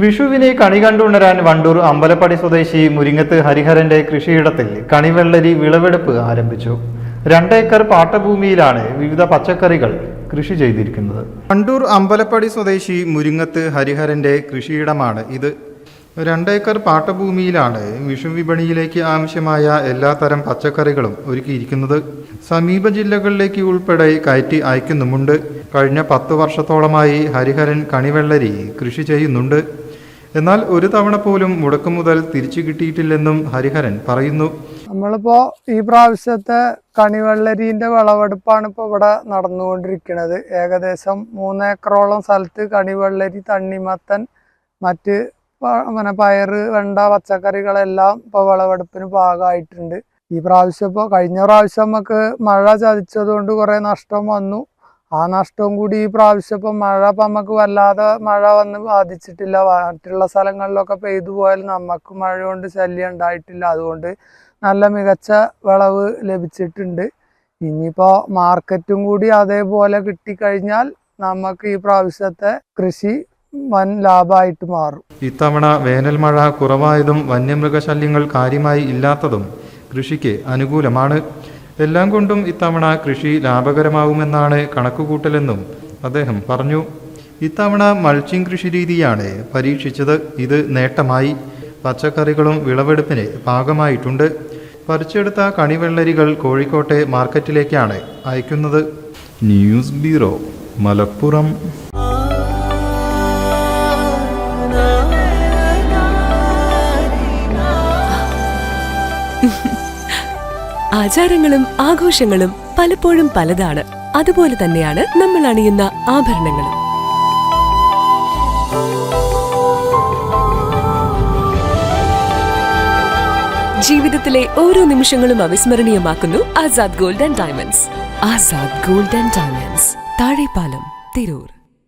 വിഷുവിനെ കണി കണ്ടുണരാൻ വണ്ടൂർ അമ്പലപ്പടി സ്വദേശി മുരിങ്ങത്ത് ഹരിഹരന്റെ കൃഷിയിടത്തിൽ കണിവെള്ളരി വിളവെടുപ്പ് ആരംഭിച്ചു. 2 ഏക്കർ പാട്ടഭൂമിയിലാണ് വിവിധ പച്ചക്കറികൾ കൃഷി ചെയ്തിരിക്കുന്നത്. വണ്ടൂർ അമ്പലപ്പടി സ്വദേശി മുരിങ്ങത്ത് ഹരിഹരന്റെ കൃഷിയിടമാണ് ഇത്. 2 ഏക്കർ പാട്ടഭൂമിയിലാണ് വിഷു വിപണിയിലേക്ക് ആവശ്യമായ എല്ലാത്തരം പച്ചക്കറികളും ഒരുക്കിയിരിക്കുന്നത്. സമീപ ജില്ലകളിലേക്ക് ഉൾപ്പെടെ കയറ്റി അയക്കുന്നുമുണ്ട്. കഴിഞ്ഞ 10 വർഷത്തോളമായി ഹരിഹരൻ കണിവെള്ളരി കൃഷി ചെയ്യുന്നുണ്ട്. എന്നാൽ ഒരു തവണ പോലും മുടക്കുമുതൽ തിരിച്ചു കിട്ടിയിട്ടില്ലെന്നും ഹരിഹരൻ പറയുന്നു. നമ്മളിപ്പോ ഈ പ്രാവശ്യത്തെ കണിവെള്ളരിന്റെ വിളവെടുപ്പാണ് ഇപ്പോൾ ഇവിടെ നടന്നുകൊണ്ടിരിക്കുന്നത്. ഏകദേശം 3 ഏക്കറോളം സ്ഥലത്ത് കണിവെള്ളരി, തണ്ണിമത്തൻ, മറ്റ് പയറ്, വെണ്ട, പച്ചക്കറികളെല്ലാം ഇപ്പോൾ വിളവെടുപ്പിന് പാകമായിട്ടുണ്ട്. ഈ പ്രാവശ്യം ഇപ്പോൾ കഴിഞ്ഞ പ്രാവശ്യം നമുക്ക് മഴ ചതിച്ചതുകൊണ്ട് കുറേ നഷ്ടം വന്നു. ആ നഷ്ടവും കൂടി ഈ പ്രാവശ്യം ഇപ്പം മഴ നമുക്ക് വല്ലാതെ മഴ വന്ന് ബാധിച്ചിട്ടില്ല. മറ്റുള്ള സ്ഥലങ്ങളിലൊക്കെ പെയ്തു പോയാൽ നമുക്ക് മഴ കൊണ്ട് ശല്യം ഉണ്ടായിട്ടില്ല. അതുകൊണ്ട് നല്ല മികച്ച വിളവ് ലഭിച്ചിട്ടുണ്ട്. ഇനിയിപ്പോൾ മാർക്കറ്റും കൂടി അതേപോലെ കിട്ടിക്കഴിഞ്ഞാൽ നമുക്ക് ഈ പ്രാവശ്യത്തെ കൃഷി വൻ ലാഭമായിട്ട് മാറും. ഇത്തവണ വേനൽ മഴ കുറവായതും വന്യമൃഗശല്യങ്ങൾ കാര്യമായി ഇല്ലാത്തതും കൃഷിക്ക് അനുകൂലമാണ്. എല്ലാം കൊണ്ടും ഇത്തവണ കൃഷി ലാഭകരമാവുമെന്നാണ് കണക്കുകൂട്ടലെന്നും അദ്ദേഹം പറഞ്ഞു. ഇത്തവണ മൾച്ചിങ് കൃഷി രീതിയാണ് പരീക്ഷിച്ചത്. ഇത് നേട്ടമായി. പച്ചക്കറികളും വിളവെടുപ്പിന് പാകമായിട്ടുണ്ട്. പറിച്ചെടുത്ത കണിവെള്ളരികൾ കോഴിക്കോട്ടെ മാർക്കറ്റിലേക്കാണ് അയക്കുന്നത്. News bureau, Malappuram. ആചാരങ്ങളും ആഘോഷങ്ങളും പലപ്പോഴും പലതാണ്. അതുപോലെ തന്നെയാണ് നമ്മൾ അണിയുന്ന ആഭരണങ്ങളും. ജീവിതത്തിലെ ഓരോ നിമിഷങ്ങളും അവിസ്മരണീയമാക്കുന്നു Azad gold and diamonds. Azad gold and diamonds, Thazhepalam, Tirur.